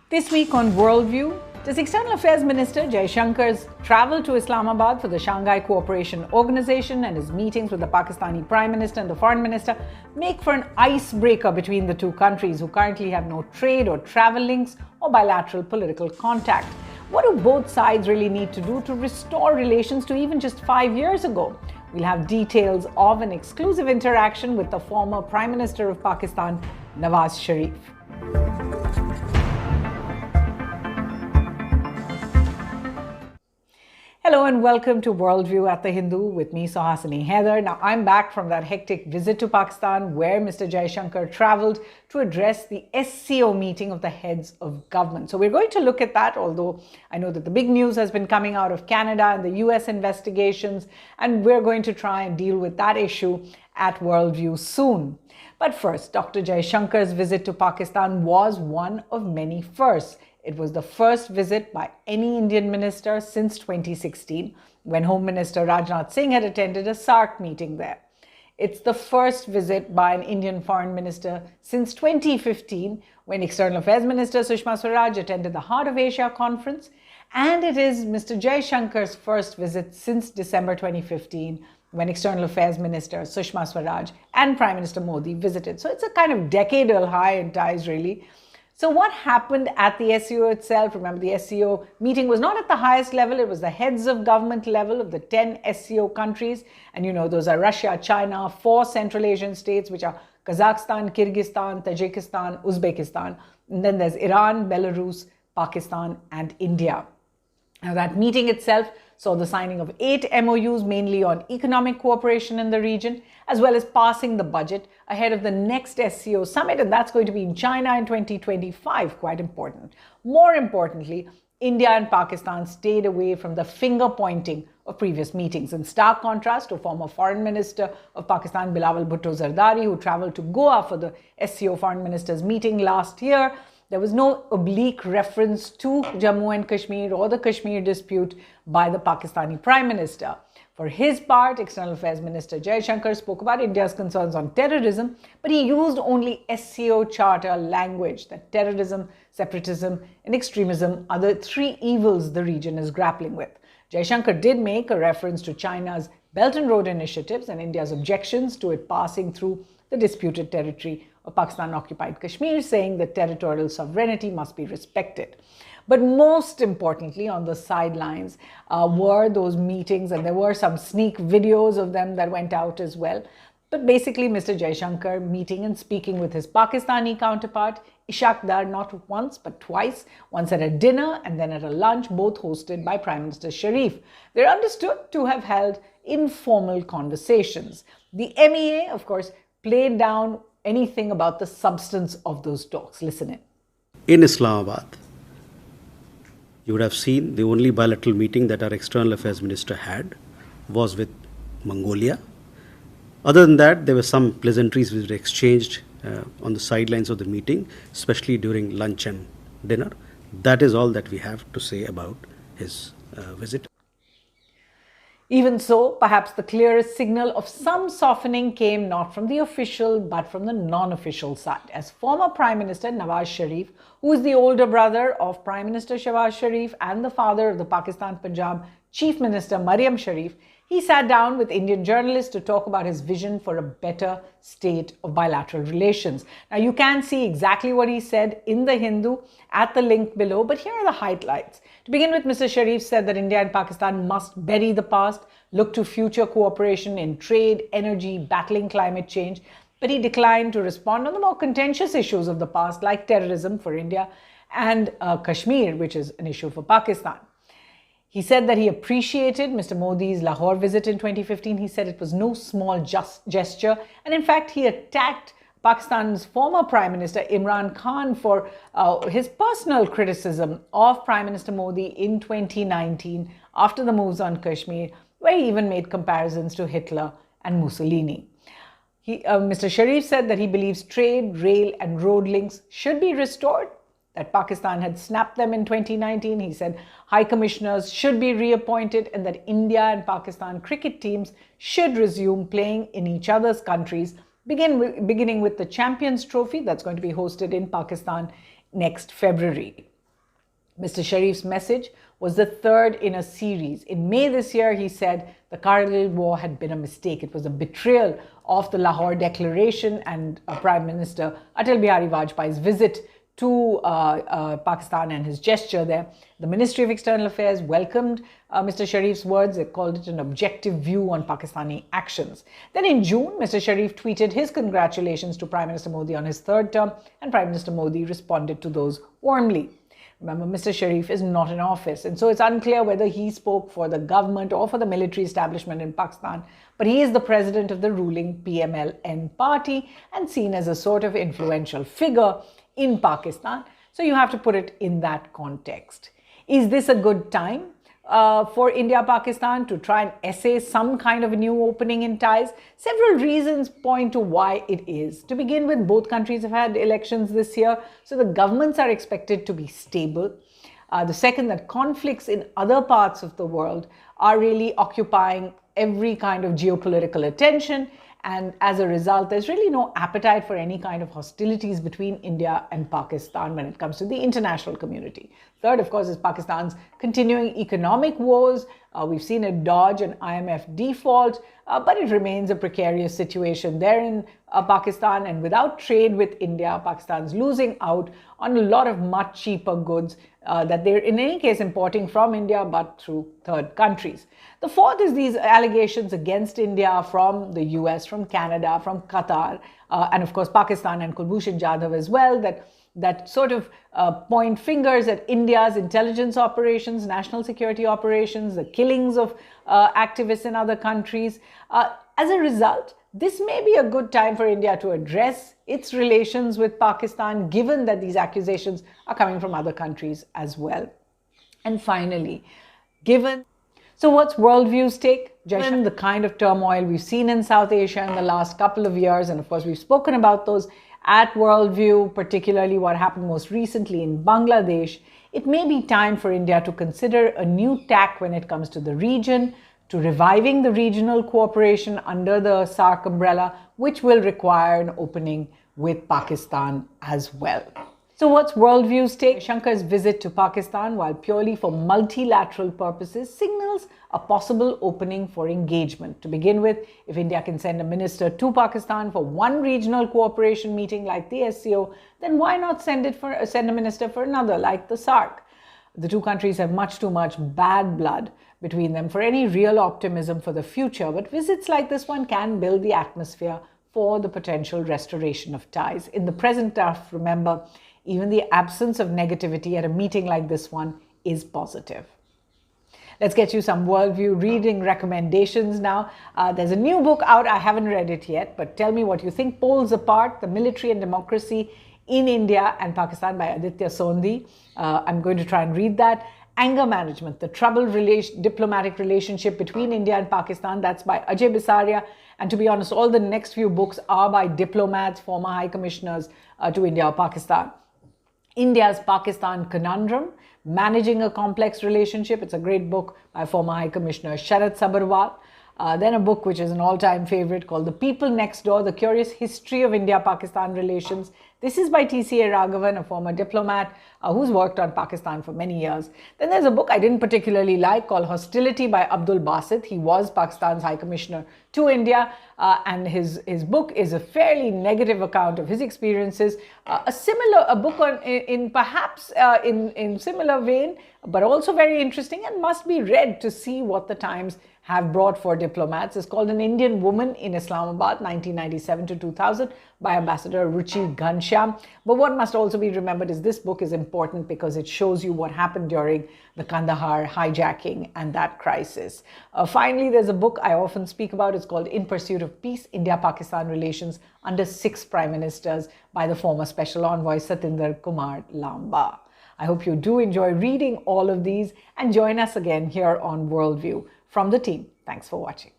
This week on Worldview, does External Affairs Minister Jaishankar's travel to Islamabad for the Shanghai Cooperation Organization and his meetings with the Pakistani Prime Minister and the Foreign Minister make for an icebreaker between the two countries who currently have no trade or travel links or bilateral political contact? What do both sides really need to do to restore relations to even just 5 years ago? We'll have details of an exclusive interaction with the former Prime Minister of Pakistan, Nawaz Sharif. Hello and welcome to Worldview at the Hindu with me, Suhasini. Haidar. Now, I'm back from that hectic visit to Pakistan where Mr. Jaishankar traveled to address the SCO meeting of the heads of government. So we're going to look at that, although I know that the big news has been coming out of Canada and the US investigations, and we're going to try and deal with that issue at Worldview soon. But first, Dr. Jaishankar's visit to Pakistan was one of many firsts. It was the first visit by any Indian minister since 2016, when Home Minister Rajnath Singh had attended a SAARC meeting there. It's the first visit by an Indian foreign minister since 2015, when External Affairs Minister Sushma Swaraj attended the Heart of Asia conference. And it is Mr. Jaishankar's first visit since December 2015, when External Affairs Minister Sushma Swaraj and Prime Minister Modi visited. So it's a kind of decadal high in ties, really. So what happened at the SCO itself? Remember, the SCO meeting was not at the highest level. It was the heads of government level of the 10 SCO countries. And you know, those are Russia, China, 4 Central Asian states, which are Kazakhstan, Kyrgyzstan, Tajikistan, Uzbekistan. And then there's Iran, Belarus, Pakistan, and India. Now, that meeting itself saw the signing of 8 MOUs, mainly on economic cooperation in the region, as well as passing the budget ahead of the next SCO summit, and that's going to be in China in 2025, quite important. More importantly, India and Pakistan stayed away from the finger-pointing of previous meetings, in stark contrast to former Foreign Minister of Pakistan, Bilawal Bhutto Zardari, who traveled to Goa for the SCO Foreign Ministers meeting last year. There was no oblique reference to Jammu and Kashmir or the Kashmir dispute by the Pakistani Prime Minister. For his part, External Affairs Minister Jaishankar spoke about India's concerns on terrorism, but he used only SCO Charter language, that terrorism, separatism, and extremism are the 3 evils the region is grappling with. Jaishankar did make a reference to China's Belt and Road initiatives and India's objections to it passing through the disputed territory of Pakistan-occupied Kashmir, saying that territorial sovereignty must be respected. But most importantly, on the sidelines were those meetings, and there were some sneak videos of them that went out as well. But basically, Mr. Jaishankar meeting and speaking with his Pakistani counterpart, Ishaq Dar, not once but twice, once at a dinner and then at a lunch, both hosted by Prime Minister Sharif. They're understood to have held informal conversations. The MEA, of course, played down anything about the substance of those talks. Listen in. In Islamabad, you would have seen the only bilateral meeting that our External Affairs Minister had was with Mongolia. Other than that, there were some pleasantries which were exchanged on the sidelines of the meeting, especially during lunch and dinner. That is all that we have to say about his visit. Even so, perhaps the clearest signal of some softening came not from the official but from the non-official side, as former Prime Minister Nawaz Sharif, who is the older brother of Prime Minister Shehbaz Sharif and the father of the Pakistan Punjab Chief Minister Maryam Sharif, he sat down with Indian journalists to talk about his vision for a better state of bilateral relations. Now, you can see exactly what he said in The Hindu at the link below, but here are the highlights. To begin with, Mr. Sharif said that India and Pakistan must bury the past, look to future cooperation in trade, energy, battling climate change, but he declined to respond on the more contentious issues of the past, like terrorism for India and Kashmir, which is an issue for Pakistan. He said that he appreciated Mr. Modi's Lahore visit in 2015. He said it was no small gesture. And in fact, he attacked Pakistan's former Prime Minister Imran Khan for his personal criticism of Prime Minister Modi in 2019 after the moves on Kashmir, where he even made comparisons to Hitler and Mussolini. Mr. Sharif said that he believes trade, rail and road links should be restored, that Pakistan had snapped them in 2019. He said high commissioners should be reappointed and that India and Pakistan cricket teams should resume playing in each other's countries, beginning with the Champions Trophy that's going to be hosted in Pakistan next February. Mr. Sharif's message was the third in a series. In May this year, he said the Kargil war had been a mistake. It was a betrayal of the Lahore Declaration and Prime Minister Atal Bihari Vajpayee's visit to Pakistan and his gesture there. The Ministry of External Affairs welcomed Mr. Sharif's words. They called it an objective view on Pakistani actions. Then in June, Mr. Sharif tweeted his congratulations to Prime Minister Modi on his third term, and Prime Minister Modi responded to those warmly. Remember, Mr. Sharif is not in office, and so it's unclear whether he spoke for the government or for the military establishment in Pakistan, but he is the president of the ruling PMLN party and seen as a sort of influential figure in Pakistan. So you have to put it in that context. Is this a good time for India-Pakistan to try and essay some kind of a new opening in ties? Several reasons point to why it is. To begin with, both countries have had elections this year, so the governments are expected to be stable. The second, that conflicts in other parts of the world are really occupying every kind of geopolitical attention, and as a result, there's really no appetite for any kind of hostilities between India and Pakistan when it comes to the international community. Third, of course, is Pakistan's continuing economic woes. We've seen it dodge an IMF default, but it remains a precarious situation there in Pakistan. And without trade with India, Pakistan's losing out on a lot of much cheaper goods that they're in any case importing from India, but through third countries. The fourth is these allegations against India from the US, from Canada, from Qatar, and of course Pakistan and Kulbhushan Jadhav as well, that sort of point fingers at India's intelligence operations, national security operations, the killings of activists in other countries. As a result, this may be a good time for India to address its relations with Pakistan, given that these accusations are coming from other countries as well. And finally, so what's Worldview's take? Given the kind of turmoil we've seen in South Asia in the last couple of years, and of course we've spoken about those at Worldview, particularly what happened most recently in Bangladesh, it may be time for India to consider a new tack when it comes to the region, to reviving the regional cooperation under the SAARC umbrella, which will require an opening with Pakistan as well. So what's Worldview's take? Jaishankar's visit to Pakistan, while purely for multilateral purposes, signals a possible opening for engagement. To begin with, if India can send a minister to Pakistan for one regional cooperation meeting like the SCO, then why not send a minister for another like the SAARC? The two countries have much too much bad blood between them for any real optimism for the future, but visits like this one can build the atmosphere for the potential restoration of ties. In the present tough, remember, even the absence of negativity at a meeting like this one is positive. Let's get you some Worldview reading recommendations now. There's a new book out. I haven't read it yet, but tell me what you think. Poles Apart, The Military and Democracy in India and Pakistan by Aditya Sondhi. I'm going to try and read that. Anger Management, The Troubled Diplomatic Relationship Between India and Pakistan. That's by Ajay Bisaria. And to be honest, all the next few books are by diplomats, former high commissioners to India or Pakistan. India's Pakistan Conundrum, Managing a Complex Relationship. It's a great book by former High Commissioner Sharat Sabharwal. Then a book which is an all-time favorite called The People Next Door, The Curious History of India-Pakistan Relations. This is by T.C.A. Raghavan, a former diplomat who's worked on Pakistan for many years. Then there's a book I didn't particularly like called Hostility by Abdul Basit. He was Pakistan's High Commissioner to India, and his book is a fairly negative account of his experiences. A book on, in similar vein, but also very interesting and must be read to see what the times have brought for diplomats. It's called An Indian Woman in Islamabad, 1997 to 2000, by Ambassador Ruchi Ghanshyam. But what must also be remembered is this book is important because it shows you what happened during the Kandahar hijacking and that crisis. Finally, there's a book I often speak about. It's called In Pursuit of Peace, India-Pakistan Relations under 6 Prime Ministers by the former Special Envoy Satinder Kumar Lamba. I hope you do enjoy reading all of these and join us again here on Worldview. From the team, thanks for watching.